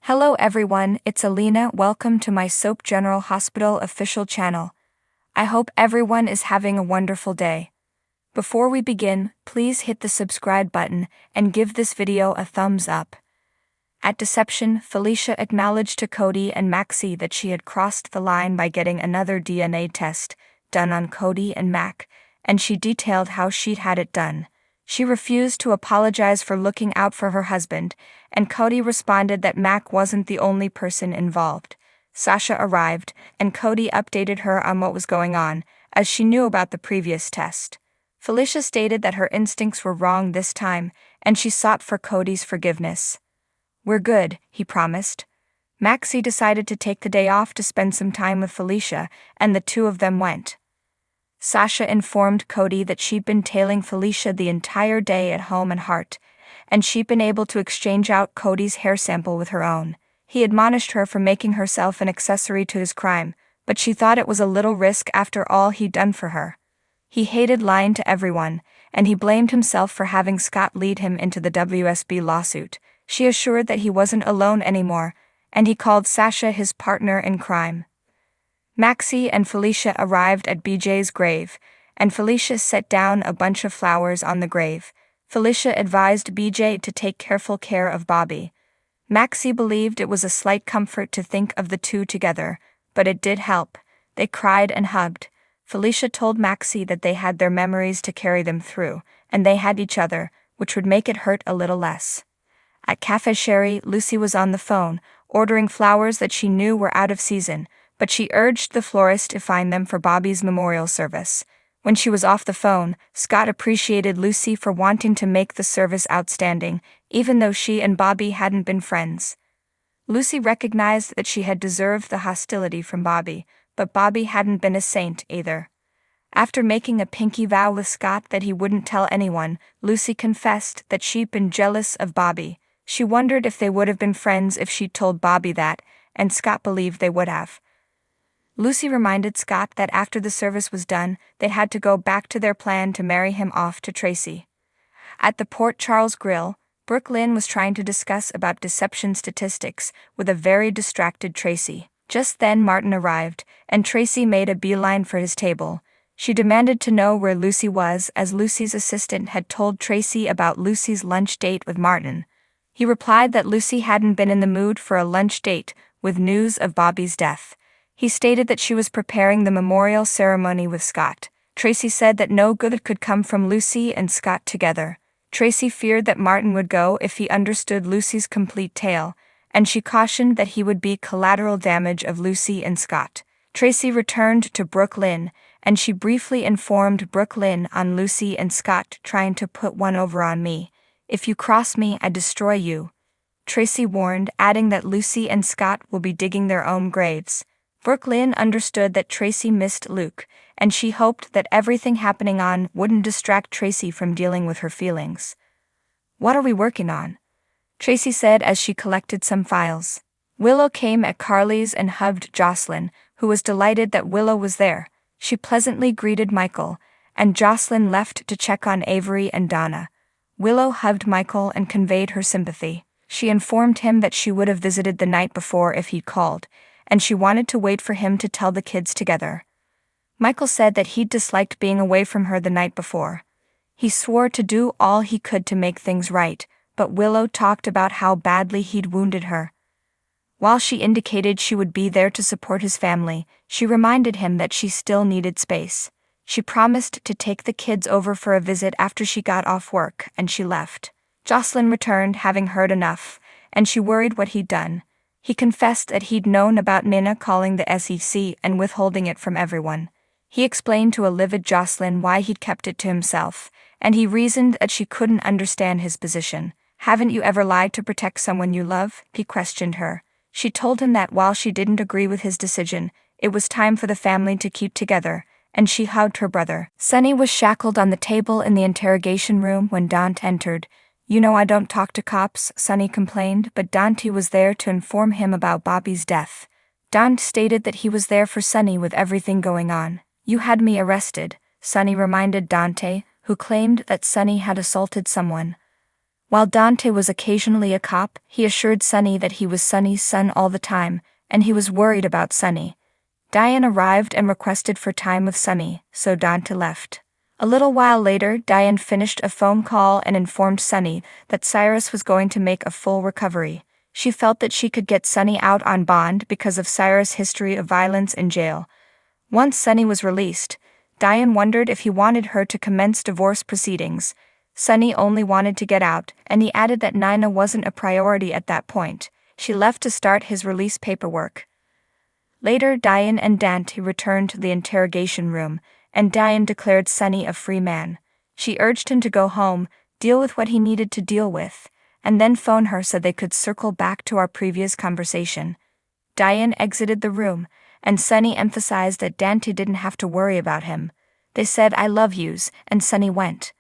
Hello everyone, it's Alina. Welcome to my Soap General Hospital official channel. I hope everyone is having a wonderful day. Before we begin, please hit the subscribe button and give this video a thumbs up. At Deception, Felicia acknowledged to Cody and Maxie that she had crossed the line by getting another DNA test done on Cody and Mac, and she detailed how she'd had it done. She refused to apologize for looking out for her husband, and Cody responded that Mac wasn't the only person involved. Sasha arrived, and Cody updated her on what was going on, as she knew about the previous test. Felicia stated that her instincts were wrong this time, and she sought for Cody's forgiveness. "We're good," he promised. Maxie decided to take the day off to spend some time with Felicia, and the two of them went. Sasha informed Cody that she'd been tailing Felicia the entire day at home and Hart, and she'd been able to exchange out Cody's hair sample with her own. He admonished her for making herself an accessory to his crime, but she thought it was a little risk after all he'd done for her. He hated lying to everyone, and he blamed himself for having Scott lead him into the WSB lawsuit. She assured that he wasn't alone anymore, and he called Sasha his partner in crime. Maxie and Felicia arrived at BJ's grave, and Felicia set down a bunch of flowers on the grave. Felicia advised BJ to take careful care of Bobby. Maxie believed it was a slight comfort to think of the two together, but it did help. They cried and hugged. Felicia told Maxie that they had their memories to carry them through, and they had each other, which would make it hurt a little less. At Cafe Sherry, Lucy was on the phone, ordering flowers that she knew were out of season, but she urged the florist to find them for Bobby's memorial service. When she was off the phone, Scott appreciated Lucy for wanting to make the service outstanding, even though she and Bobby hadn't been friends. Lucy recognized that she had deserved the hostility from Bobby, but Bobby hadn't been a saint either. After making a pinky vow with Scott that he wouldn't tell anyone, Lucy confessed that she'd been jealous of Bobby. She wondered if they would have been friends if she'd told Bobby that, and Scott believed they would have. Lucy reminded Scott that after the service was done, they had to go back to their plan to marry him off to Tracy. At the Port Charles Grill, Brooke Lynn was trying to discuss about deception statistics with a very distracted Tracy. Just then Martin arrived, and Tracy made a beeline for his table. She demanded to know where Lucy was, as Lucy's assistant had told Tracy about Lucy's lunch date with Martin. He replied that Lucy hadn't been in the mood for a lunch date with news of Bobby's death. He stated that she was preparing the memorial ceremony with Scott. Tracy said that no good could come from Lucy and Scott together. Tracy feared that Martin would go if he understood Lucy's complete tale, and she cautioned that he would be collateral damage of Lucy and Scott. Tracy returned to Brooke Lynn, and she briefly informed Brooke Lynn on Lucy and Scott trying to put one over on me. "If you cross me, I destroy you," Tracy warned, adding that Lucy and Scott will be digging their own graves. Brooke Lynn understood that Tracy missed Luke, and she hoped that everything happening on wouldn't distract Tracy from dealing with her feelings. "What are we working on?" Tracy said as she collected some files. Willow came at Carly's and hugged Jocelyn, who was delighted that Willow was there. She pleasantly greeted Michael, and Jocelyn left to check on Avery and Donna. Willow hugged Michael and conveyed her sympathy. She informed him that she would have visited the night before if he'd called, and she wanted to wait for him to tell the kids together. Michael said that he'd disliked being away from her the night before. He swore to do all he could to make things right, but Willow talked about how badly he'd wounded her. While she indicated she would be there to support his family, she reminded him that she still needed space. She promised to take the kids over for a visit after she got off work, and she left. Jocelyn returned, having heard enough, and she worried what he'd done. He confessed that he'd known about Nina calling the SEC and withholding it from everyone. He explained to a livid Jocelyn why he'd kept it to himself, and he reasoned that she couldn't understand his position. "Haven't you ever lied to protect someone you love?" he questioned her. She told him that while she didn't agree with his decision, it was time for the family to keep together, and she hugged her brother. Sunny was shackled on the table in the interrogation room when Dante entered. "You know I don't talk to cops," Sunny complained, but Dante was there to inform him about Bobby's death. Dante stated that he was there for Sunny with everything going on. "You had me arrested," Sunny reminded Dante, who claimed that Sunny had assaulted someone. While Dante was occasionally a cop, he assured Sunny that he was Sunny's son all the time, and he was worried about Sunny. Diane arrived and requested for time with Sunny, so Dante left. A little while later, Diane finished a phone call and informed Sunny that Cyrus was going to make a full recovery. She felt that she could get Sunny out on bond because of Cyrus' history of violence in jail. Once Sunny was released, Diane wondered if he wanted her to commence divorce proceedings. Sunny only wanted to get out, and he added that Nina wasn't a priority at that point. She left to start his release paperwork. Later, Diane and Dante returned to the interrogation room, and Diane declared Sunny a free man. She urged him to go home, deal with what he needed to deal with, and then phone her so they could circle back to our previous conversation. Diane exited the room, and Sunny emphasized that Dante didn't have to worry about him. They said "I love yous," and Sunny went.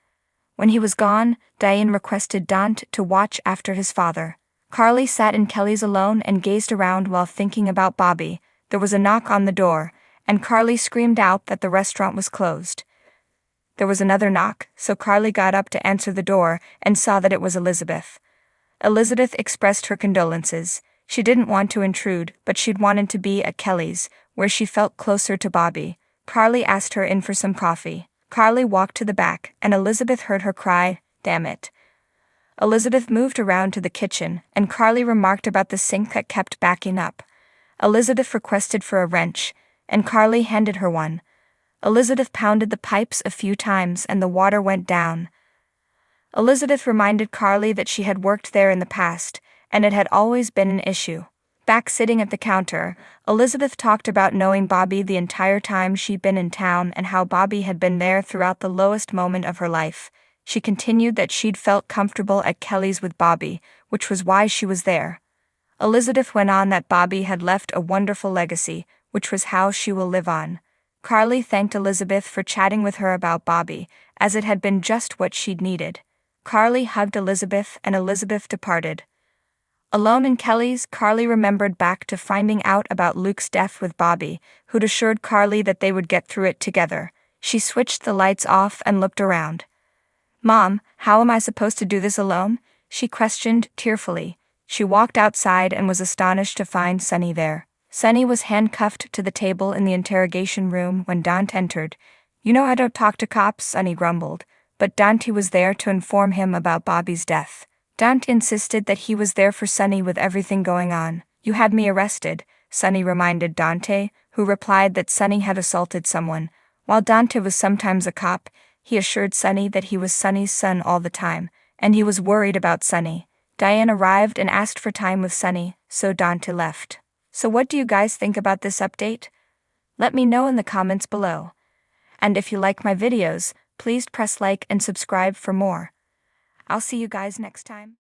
When he was gone, Diane requested Dante to watch after his father. Carly sat in Kelly's alone and gazed around while thinking about Bobby. There was a knock on the door, and Carly screamed out that the restaurant was closed. There was another knock, so Carly got up to answer the door and saw that it was Elizabeth. Elizabeth expressed her condolences. She didn't want to intrude, but she'd wanted to be at Kelly's, where she felt closer to Bobby. Carly asked her in for some coffee. Carly walked to the back, and Elizabeth heard her cry, "Damn it." Elizabeth moved around to the kitchen, and Carly remarked about the sink that kept backing up. Elizabeth requested for a wrench, and Carly handed her one. Elizabeth pounded the pipes a few times and the water went down. Elizabeth reminded Carly that she had worked there in the past, and it had always been an issue. Back sitting at the counter, Elizabeth talked about knowing Bobby the entire time she'd been in town and how Bobby had been there throughout the lowest moment of her life. She continued that she'd felt comfortable at Kelly's with Bobby, which was why she was there. Elizabeth went on that Bobby had left a wonderful legacy, which was how she will live on. Carly thanked Elizabeth for chatting with her about Bobby, as it had been just what she'd needed. Carly hugged Elizabeth and Elizabeth departed. Alone in Kelly's, Carly remembered back to finding out about Luke's death with Bobby, who'd assured Carly that they would get through it together. She switched the lights off and looked around. "Mom, how am I supposed to do this alone?" she questioned tearfully. She walked outside and was astonished to find Sunny there. Sunny was handcuffed to the table in the interrogation room when Dante entered. "You know I don't talk to cops," Sunny grumbled, but Dante was there to inform him about Bobby's death. Dante insisted that he was there for Sunny with everything going on. "You had me arrested," Sunny reminded Dante, who replied that Sunny had assaulted someone. While Dante was sometimes a cop, he assured Sunny that he was Sunny's son all the time, and he was worried about Sunny. Diane arrived and asked for time with Sunny, so Dante left. So what do you guys think about this update? Let me know in the comments below. And if you like my videos, please press like and subscribe for more. I'll see you guys next time.